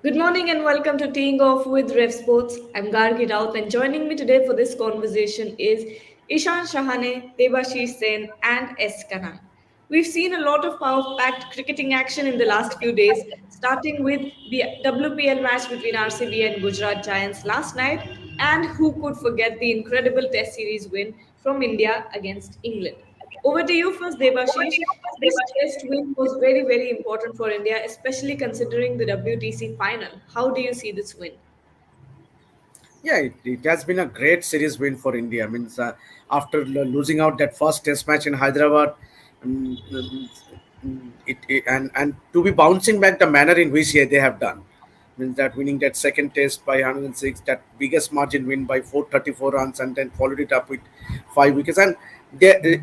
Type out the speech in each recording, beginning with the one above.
Good morning and welcome to Teeing Off with RevSportz. I'm Gargi Raut and joining me today for this conversation is Ishan Shahane, Debashish Sen and S. Kanan. We've seen a lot of power-packed cricketing action in the last few days, starting with the WPL match between RCB and Gujarat Giants last night, and who could forget the incredible Test series win from India against England. Over to you first, Debashish. This test win was very, very important for India, especially considering the WTC final. How do you see this win? Yeah, it has been a great series win for India. Means after losing out that first Test match in Hyderabad, um, um, and to be bouncing back the manner in which they have done, means that winning that second Test by 106, that biggest margin win by 434 runs, and then followed it up with 5 wickets. And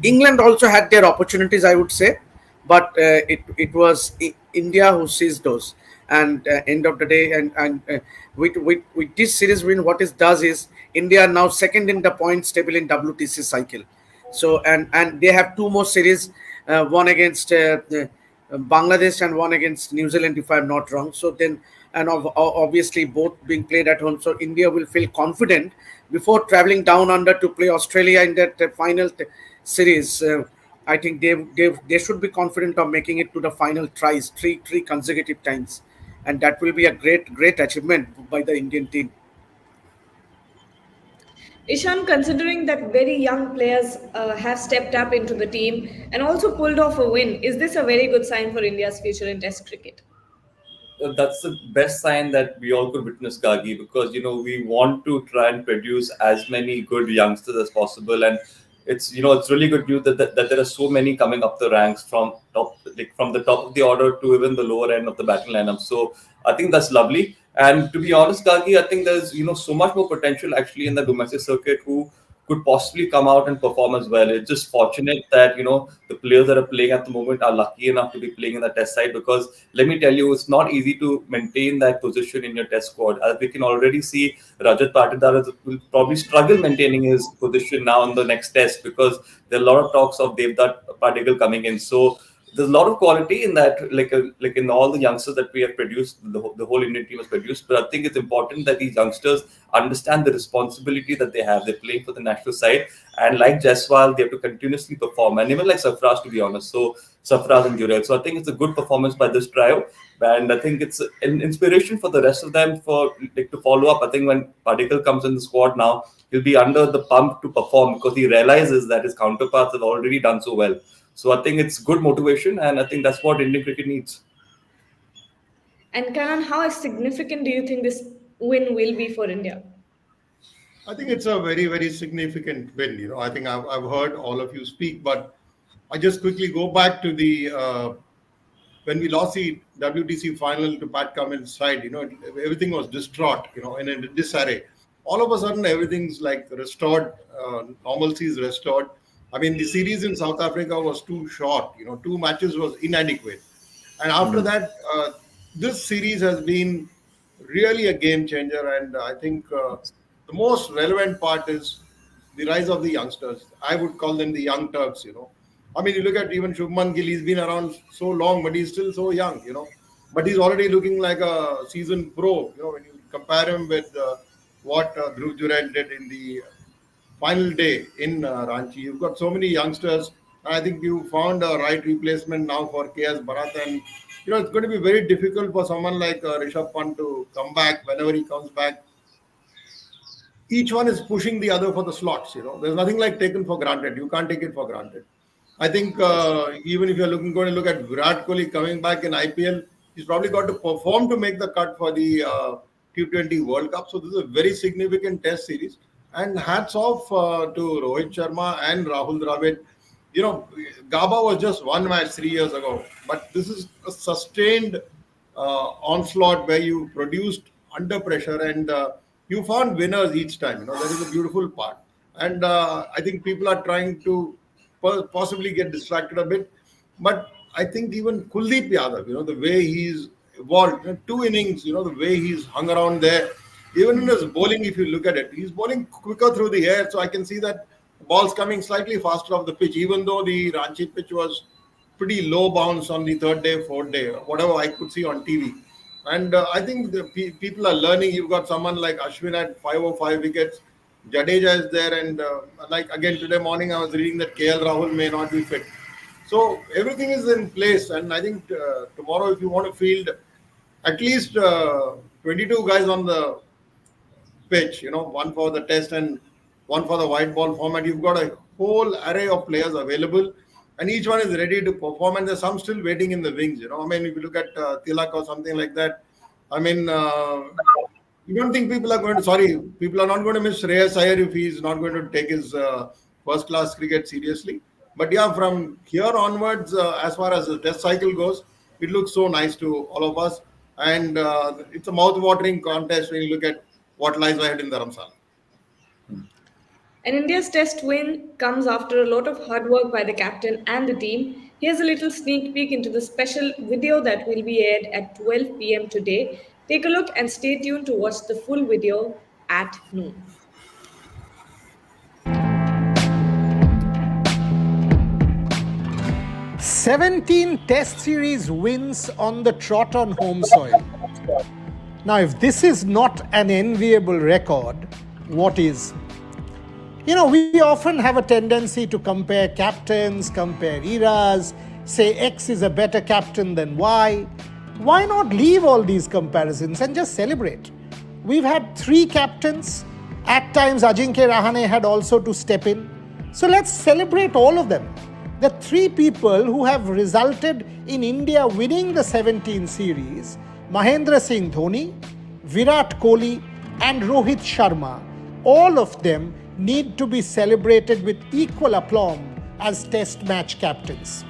England also had their opportunities, I would say, but it was India who seized those. And end of the day, and with this series win, what it does is India are now second in the points table in WTC cycle. So and they have two more series, one against Bangladesh and one against New Zealand, if I'm not wrong. So then, and obviously both being played at home, so India will feel confident before traveling down under to play Australia in that final series. I think they should be confident of making it to the final thrice, three consecutive times, and that will be a great achievement by the Indian team. Ishan, considering that very young players have stepped up into the team and also pulled off a win, is this a very good sign for India's future in Test cricket? That's the best sign that we all could witness, Gagi, because we want to try and produce as many good youngsters as possible, and it's really good news that there are so many coming up the ranks from top, like from the top of the order to even the lower end of the batting lineup. So I think that's lovely. And to be honest, Gagi, I think there's so much more potential actually in the domestic circuit who could possibly come out and perform as well. It's just fortunate that the players that are playing at the moment are lucky enough to be playing in the test side, because let me tell you, it's not easy to maintain that position in your test squad. As we can already see, Rajat Patidar will probably struggle maintaining his position now in the next test, because there are a lot of talks of Devdutt Padikkal coming in. So there's a lot of quality in that, like in all the youngsters that we have produced, the whole Indian team has produced. But I think it's important that these youngsters understand the responsibility that they have. They're playing for the national side, and like Jaiswal, they have to continuously perform, and even like Sarfaraz, to be honest. So Sarfaraz and Jurel. So I think it's a good performance by this trio, and I think it's an inspiration for the rest of them for like to follow up. I think when Padikkal comes in the squad now, he'll be under the pump to perform because he realizes that his counterparts have already done so well. So I think it's good motivation, and I think that's what Indian cricket needs. And Kanan, how significant do you think this win will be for India? I think it's a very, very significant win. I think I've heard all of you speak, but I just quickly go back to the when we lost the WTC final to Pat Cummins' side. Everything was distraught. In a disarray. All of a sudden, everything's like restored. Normalcy is restored. I mean, the series in South Africa was too short. Two matches was inadequate, and after that, this series has been really a game changer. And I think the most relevant part is the rise of the youngsters. I would call them the young Turks. I mean, you look at even Shubman Gill, he's been around so long, but he's still so young. But he's already looking like a seasoned pro, when you compare him with what Dhruv Jurel did in the final day in Ranchi. You've got so many youngsters. I think you found a right replacement now for KS Bharat. And, it's going to be very difficult for someone like Rishabh Pant to come back. Whenever he comes back, each one is pushing the other for the slots. There's nothing like taken for granted. You can't take it for granted. I think even if you're going to look at Virat Kohli coming back in IPL, he's probably got to perform to make the cut for the T20 World Cup. So this is a very significant test series. And hats off to Rohit Sharma and Rahul Dravid. Gaba was just one match 3 years ago, but this is a sustained onslaught where you produced under pressure, and you found winners each time. That is a beautiful part. And I think people are trying to possibly get distracted a bit. But I think even Kuldeep Yadav, the way he's evolved, two innings, the way he's hung around there. Even in his bowling, if you look at it, he's bowling quicker through the air. So I can see that ball's coming slightly faster off the pitch, even though the Ranchi pitch was pretty low bounce on the third day, fourth day, whatever I could see on TV. And I think the people are learning. You've got someone like Ashwin at 505 wickets. Jadeja is there, and like again today morning, I was reading that KL Rahul may not be fit. So everything is in place, and I think tomorrow, if you want to field at least 22 guys on the pitch, one for the test and one for the white ball format. You've got a whole array of players available, and each one is ready to perform. And there's some still waiting in the wings. I mean, if you look at Tilak or something like that, I mean, you don't think people are going to? Sorry, people are not going to miss Shreyas Iyer if he's not going to take his first-class cricket seriously. But yeah, from here onwards, as far as the test cycle goes, it looks so nice to all of us, and it's a mouth-watering contest when you look at what lies ahead in the Ramsal. And India's test win comes after a lot of hard work by the captain and the team. Here's a little sneak peek into the special video that will be aired at 12 p.m. today. Take a look and stay tuned to watch the full video at noon. 17 Test Series wins on the trot on home soil. Now, if this is not an enviable record, what is? We often have a tendency to compare captains, compare eras, say X is a better captain than Y. Why not leave all these comparisons and just celebrate? We've had 3 captains. At times, Ajinkya Rahane had also to step in. So let's celebrate all of them. The 3 people who have resulted in India winning the 17 series, Mahendra Singh Dhoni, Virat Kohli and Rohit Sharma, all of them need to be celebrated with equal aplomb as test match captains.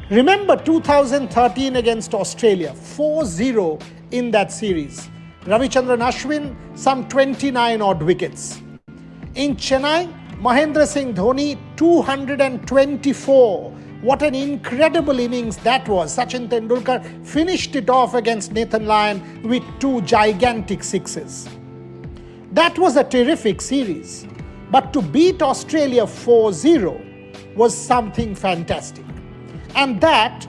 Remember 2013 against Australia, 4-0 in that series. Ravichandran Ashwin, some 29 odd wickets. In Chennai, Mahendra Singh Dhoni, 224. What an incredible innings that was. Sachin Tendulkar finished it off against Nathan Lyon with 2 gigantic sixes. That was a terrific series. But to beat Australia 4-0 was something fantastic. And that,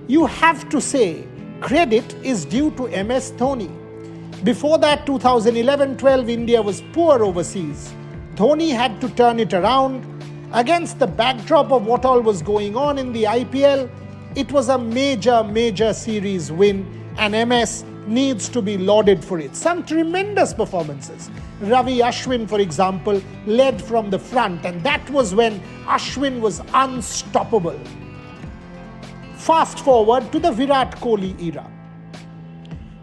you have to say, credit is due to MS Dhoni. Before that, 2011-12, India was poor overseas. Dhoni had to turn it around. Against the backdrop of what all was going on in the IPL, it was a major series win, and MS needs to be lauded for it. Some tremendous performances. Ravi Ashwin, for example, led from the front, and that was when Ashwin was unstoppable. Fast forward to the Virat Kohli era.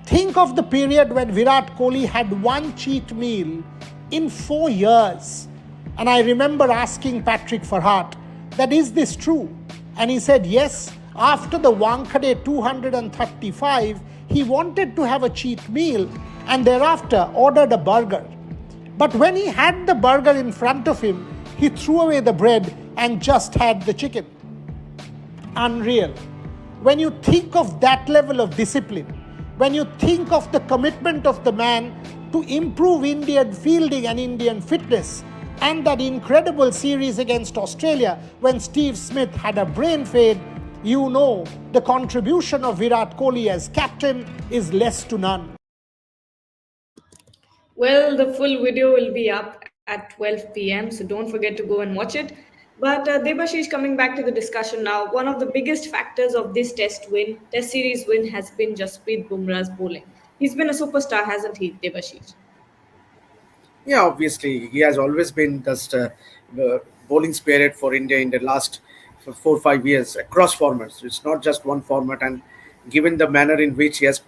Think of the period when Virat Kohli had 1 cheat meal in 4 years. And I remember asking Patrick Farhat that, is this true? And he said yes. After the Wankhede 235, he wanted to have a cheat meal and thereafter ordered a burger. But when he had the burger in front of him, he threw away the bread and just had the chicken. Unreal. When you think of that level of discipline, when you think of the commitment of the man to improve Indian fielding and Indian fitness, and that incredible series against Australia when Steve Smith had a brain fade, you know the contribution of Virat Kohli as captain is less to none. Well, the full video will be up at 12 p.m., so don't forget to go and watch it. But Debashish, coming back to the discussion now, one of the biggest factors of this test series win, has been Jasprit Bumrah's bowling. He's been a superstar, hasn't he, Debashish? Yeah, obviously, he has always been just the bowling spirit for India in the last 4 or 5 years across formats. It's not just one format, and given the manner in which he has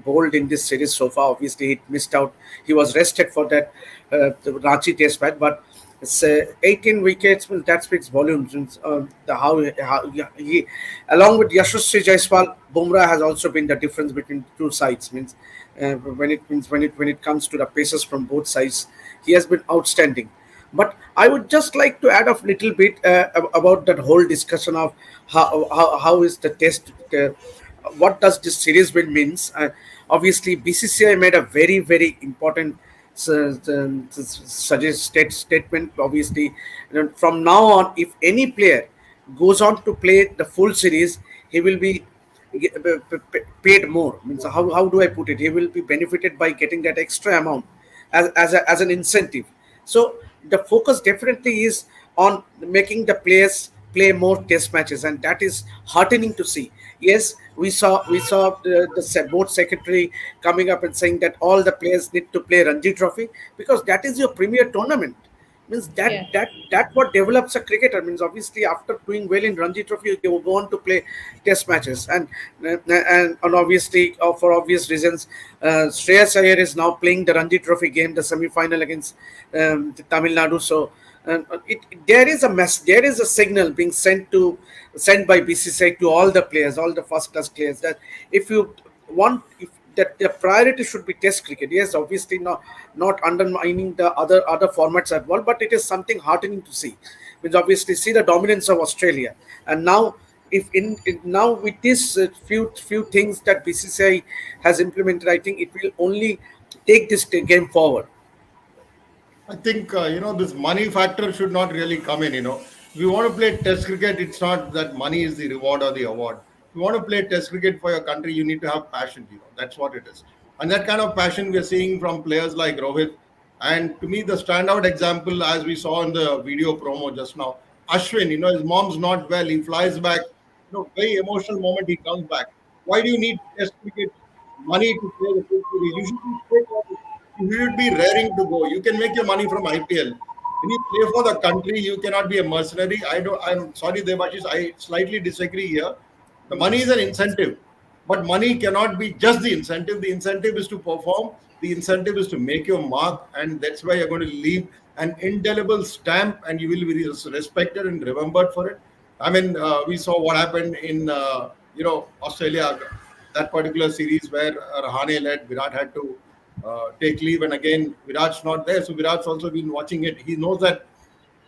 bowled in this series so far, obviously he missed out. He was rested for that the Ranchi Test match, but it's 18 wickets. Well, that speaks volumes. How he, along with Yashasvi Jaiswal, Bumrah has also been the difference between two sides. When it comes to the paces from both sides, he has been outstanding. But I would just like to add a little bit about that whole discussion of how is the test. What does this series win means? Obviously, BCCI made a very important statement. Obviously, from now on, if any player goes on to play the full series, he will be paid more. Means how do I put it? He will be benefited by getting that extra amount as an incentive. So the focus definitely is on making the players play more test matches, and that is heartening to see. Yes, we saw the board secretary coming up and saying that all the players need to play Ranji Trophy because that is your premier tournament. Means Yeah. that what develops a cricketer. Means obviously after doing well in Ranji Trophy you go on to play test matches, and obviously for obvious reasons, Shreyas Iyer is now playing the Ranji Trophy game, the semi-final against the Tamil Nadu. So there is there is a signal being sent by BCCI to all the players, all the first class players, that if you want, if that the priority should be test cricket. Yes, obviously not undermining the other formats as well, but it is something heartening to see. Which obviously see the dominance of Australia, and now if now with this few things that BCCI has implemented, I think it will only take this game forward. I think this money factor should not really come in. If you want to play Test cricket, it's not that money is the reward or the award. If you want to play Test cricket for your country, you need to have passion. That's what it is, and that kind of passion we're seeing from players like Rohit. And to me, the standout example, as we saw in the video promo just now, Ashwin. His mom's not well. He flies back. Very emotional moment. He comes back. Why do you need Test cricket money to play the full series? You should be raring to go. You can make your money from IPL. When you play for the country, you cannot be a mercenary. I'm sorry, Devashish, I slightly disagree here. The money is an incentive, but money cannot be just the incentive. The incentive is to perform. The incentive is to make your mark, and that's why you're going to leave an indelible stamp, and you will be respected and remembered for it. I mean, we saw what happened in Australia, that particular series where Rahane led, Virat had to take leave, and again Virat's not there, so Virat's also been watching it. He knows that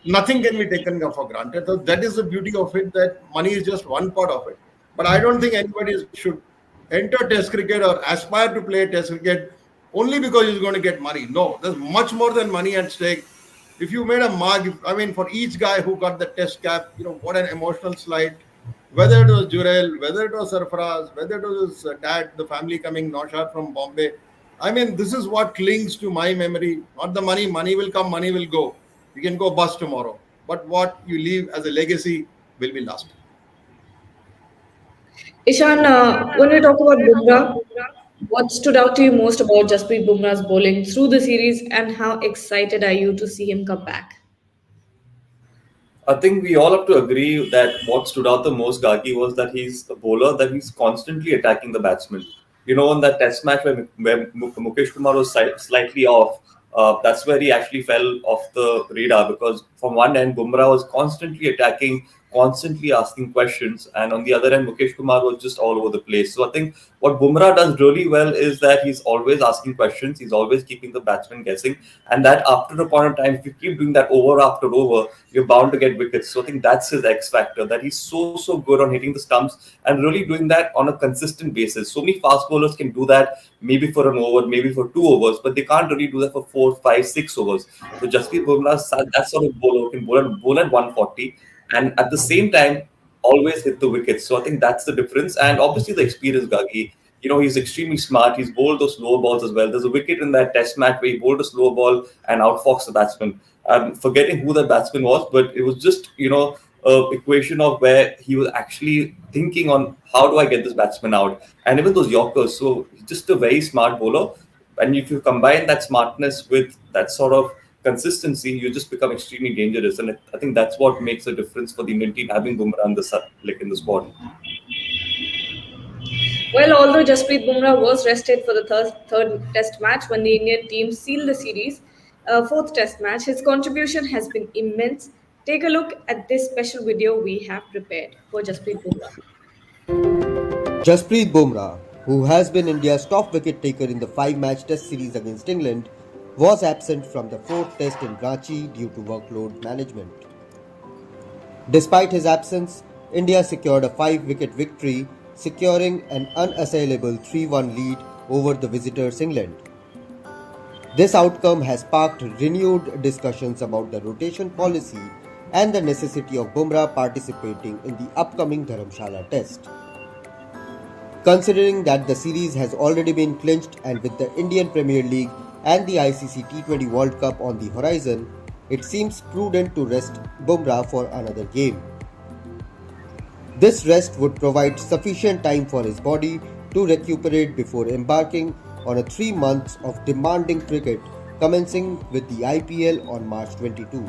nothing can be taken for granted. So that is the beauty of it, that money is just one part of it. But I don't think anybody should enter Test cricket or aspire to play Test cricket only because he's going to get money. No, there's much more than money at stake. If you made a mark, for each guy who got the Test cap, what an emotional slide. Whether it was Jurel, whether it was Sarfaraz, whether it was his dad, the family coming, Naushad from Bombay. This is what clings to my memory. Not the money. Money will come, money will go. You can go bust tomorrow. But what you leave as a legacy will be lasting. Ishan, when we talk about Bumrah, what stood out to you most about Jasprit Bumrah's bowling through the series, and how excited are you to see him come back? I think we all have to agree that what stood out the most, Gaki, was that he's a bowler that he's constantly attacking the batsman. In that test match where Mukesh Kumar was slightly off, that's where he actually fell off the radar, because from one end, Bumrah was constantly attacking, constantly asking questions, and on the other end, Mukesh Kumar was just all over the place. So I think what Bumrah does really well is that he's always asking questions, he's always keeping the batsman guessing, and that after a point of time, if you keep doing that over after over, you're bound to get wickets. So I think that's his X factor, that he's so good on hitting the stumps and really doing that on a consistent basis. So many fast bowlers can do that maybe for an over, maybe for 2 overs, but they can't really do that for 4, 5, 6 overs. So Jasprit Bumrah, that sort of bowler can bowl at 140 and at the same time always hit the wickets. So I think that's the difference. And obviously the experience, Gagi. He's extremely smart. He's bowled those slow balls as well. There's a wicket in that test match where he bowled a slow ball and outfoxed the batsman. I'm forgetting who that batsman was, but it was just, a equation of where he was actually thinking on how do I get this batsman out. And even those Yorkers. So he's just a very smart bowler. And if you combine that smartness with that sort of consistency, you just become extremely dangerous. And I think that's what makes a difference for the Indian team having Bumrah in the squad. Well, although Jasprit Bumrah was rested for the third test match when the Indian team sealed the series, fourth test match, his contribution has been immense. Take a look at this special video we have prepared for Jasprit Bumrah. Jasprit Bumrah, who has been India's top wicket taker in the 5-match test series against England, was absent from the fourth test in Ranchi due to workload management. Despite his absence, India secured a 5-wicket victory, securing an unassailable 3-1 lead over the visitors England. This outcome has sparked renewed discussions about the rotation policy and the necessity of Bumrah participating in the upcoming Dharamshala test. Considering that the series has already been clinched and with the Indian Premier League and the ICC T20 World Cup on the horizon, it seems prudent to rest Bumrah for another game. This rest would provide sufficient time for his body to recuperate before embarking on a 3 months of demanding cricket commencing with the IPL on March 22.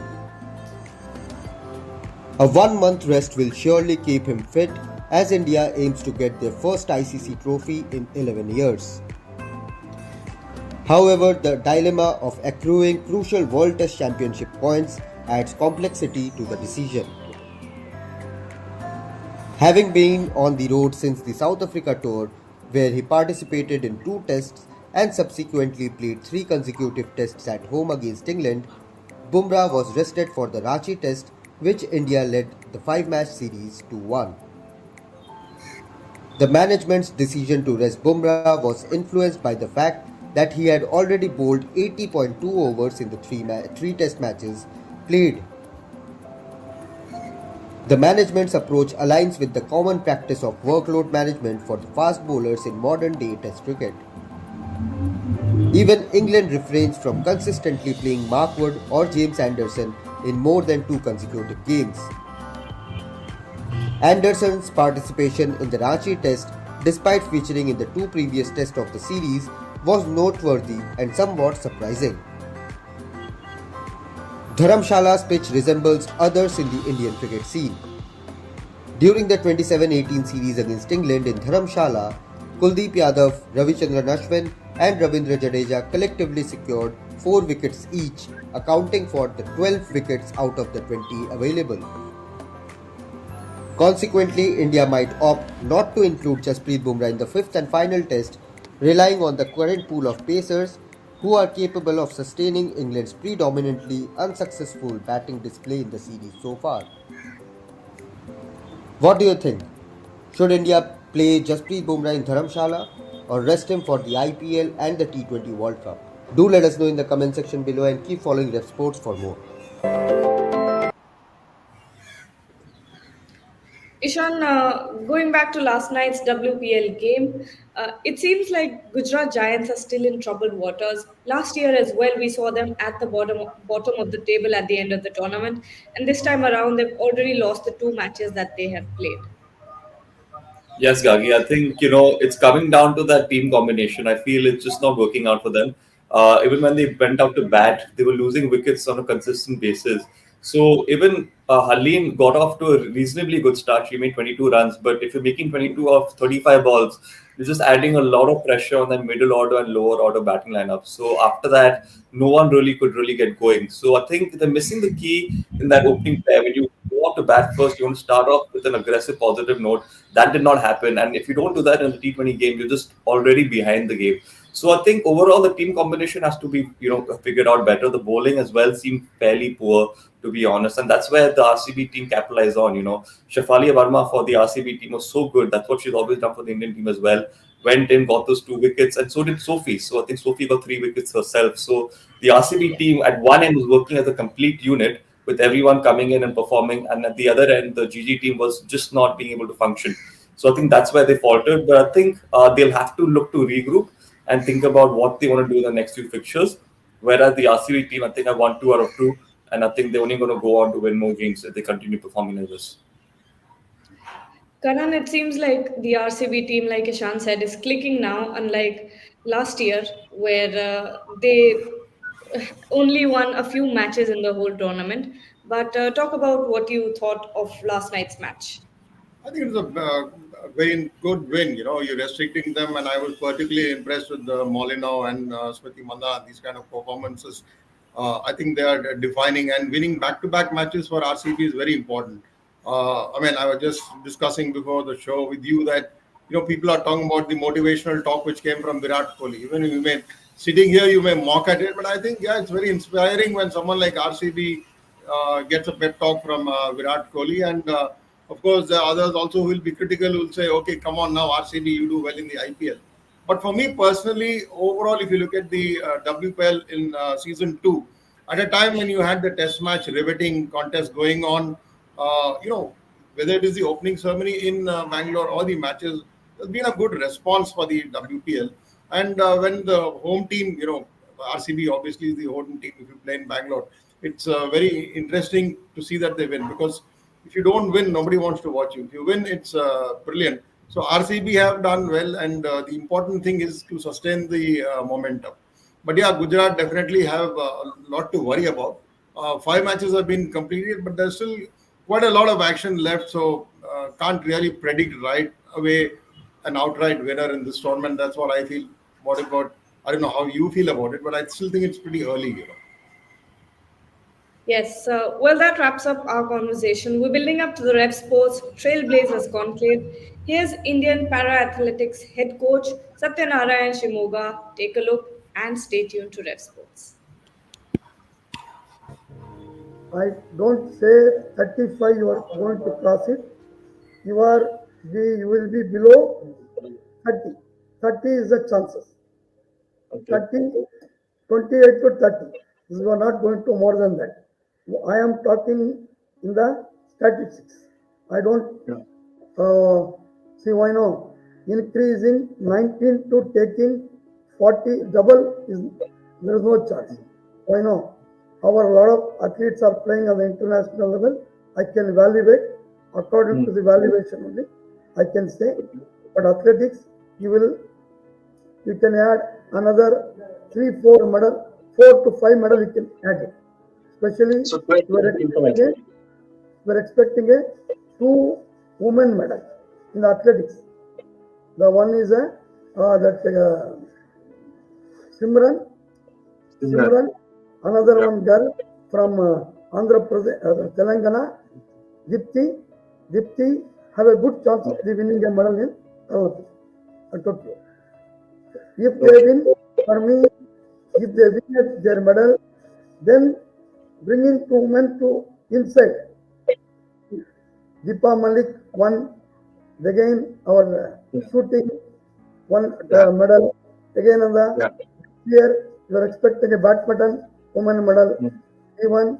A 1 month rest will surely keep him fit as India aims to get their first ICC trophy in 11 years. However, the dilemma of accruing crucial World Test Championship points adds complexity to the decision. Having been on the road since the South Africa tour, where he participated in 2 tests and subsequently played 3 consecutive tests at home against England, Bumrah was rested for the Ranchi test, which India led the 5 match series 2-1. The management's decision to rest Bumrah was influenced by the fact that he had already bowled 80.2 overs in the 3 test matches played. The management's approach aligns with the common practice of workload management for the fast bowlers in modern day test cricket. Even England refrains from consistently playing Mark Wood or James Anderson in more than 2 consecutive games. Anderson's participation in the Ranchi test, despite featuring in the 2 previous tests of the series, was noteworthy and somewhat surprising. Dharamshala's pitch resembles others in the Indian cricket scene. During the 27-18 series against England in Dharamshala, Kuldeep Yadav, Ravichandran Ashwin and Ravindra Jadeja collectively secured 4 wickets each, accounting for the 12 wickets out of the 20 available. Consequently, India might opt not to include Jasprit Bumrah in the 5th and final test, relying on the current pool of pacers who are capable of sustaining England's predominantly unsuccessful batting display in the series so far. What do you think? Should India play Jasprit Bumrah in Dharamshala or rest him for the IPL and the T20 World Cup? Do let us know in the comment section below and keep following RevSportz for more. Ishan, going back to last night's WPL game, it seems like Gujarat Giants are still in troubled waters. Last year as well, we saw them at the bottom of the table at the end of the tournament, and this time around, they've already lost the 2 matches that they have played. Yes, Gagi. I think it's coming down to that team combination. I feel it's just not working out for them. Even when they went out to bat, they were losing wickets on a consistent basis. So even Halim got off to a reasonably good start. She made 22 runs, but if you're making 22 off 35 balls, you're just adding a lot of pressure on the middle order and lower order batting lineup. So after that, no one really could really get going. So I think they're missing the key in that opening pair. When you go out to bat first, you want to start off with an aggressive, positive note. That did not happen. And if you don't do that in the T20 game, you're just already behind the game. So I think overall the team combination has to be, figured out better. The bowling as well seemed fairly poor, to be honest, and that's where the RCB team capitalized on. Shafali Verma for the RCB team was so good. That's what she's always done for the Indian team as well. Went in, got those 2 wickets, and so did Sophie. So I think Sophie got 3 wickets herself. So the RCB team at one end was working as a complete unit with everyone coming in and performing, and at the other end, the GG team was just not being able to function. So I think that's where they faltered. But I think they'll have to look to regroup and think about what they want to do in the next few fixtures. Whereas the RCB team, I think, have won 2 out of 2, and I think they're only going to go on to win more games if they continue performing like this. Karan, it seems like the RCB team, like Ishan said, is clicking now, unlike last year, where they only won a few matches in the whole tournament. But talk about what you thought of last night's match. I think it's a very good win. You're restricting them, and I was particularly impressed with Molino and Smriti Manda. These kind of performances, I think they are defining, and winning back-to-back matches for RCB is very important. I was just discussing before the show with you that people are talking about the motivational talk which came from Virat Kohli. Even if you may sitting here, you may mock at it, but I think it's very inspiring when someone like RCB gets a pep talk from Virat Kohli, and of course the others also will be critical. Will say, okay, come on now, RCB, you do well in the IPL. But for me personally, overall, if you look at the WPL in season 2, at a time when you had the test match riveting contest going on, whether it is the opening ceremony in Bangalore or the matches there's been a good response for the WPL. And when the home team, RCB obviously is the home team. If you play in Bangalore, it's very interesting to see that they win, because if you don't win, nobody wants to watch you. If you win, it's brilliant. So RCB have done well, and the important thing is to sustain the momentum. But yeah, Gujarat definitely have a lot to worry about. 5 matches have been completed, but there's still quite a lot of action left. So can't really predict right away an outright winner in this tournament. That's what I feel. What about? I don't know how you feel about it, but I still think it's pretty early. Yes, well, that wraps up our conversation. We're building up to the RevSportz Trailblazers Conclave. Here's Indian Para Athletics head coach Satyanarayan Shimoga. Take a look and stay tuned to RevSportz. I don't say 35 you are going to cross it. You will be below 30. 30 is the chances. 30, 28 to 30. You are not going to more than that. I am talking in the statistics. I don't see why no. Increasing 19 to taking 40 double is there is no chance. Why no? Our lot of athletes are playing on the international level. I can evaluate according to the valuation only. I can say, but athletics you can add another 3-4 medal, 4 to 5 medal you can add it. Especially we're expecting a 2 women medal in athletics. The one is Simran, another one girl from Andhra Pradesh, Telangana, Dipti have a good chance of winning a medal in Olympics at Tokyo. If they win, for me, if they win their medal, then bringing 2 men to inside. Deepa Malik won again our shooting one medal again on the year. You are expecting a badminton women medal. Even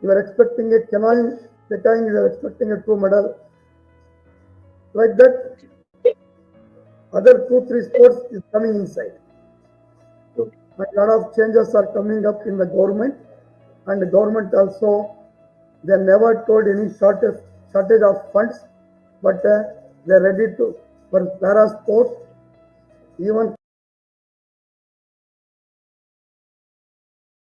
you are expecting a canoeing. The time you are expecting a 2 medal. Like that, other 2-3 sports is coming inside. A lot of changes are coming up in the government, and the government also, they never told any shortage of funds, but they're ready to for para sports, even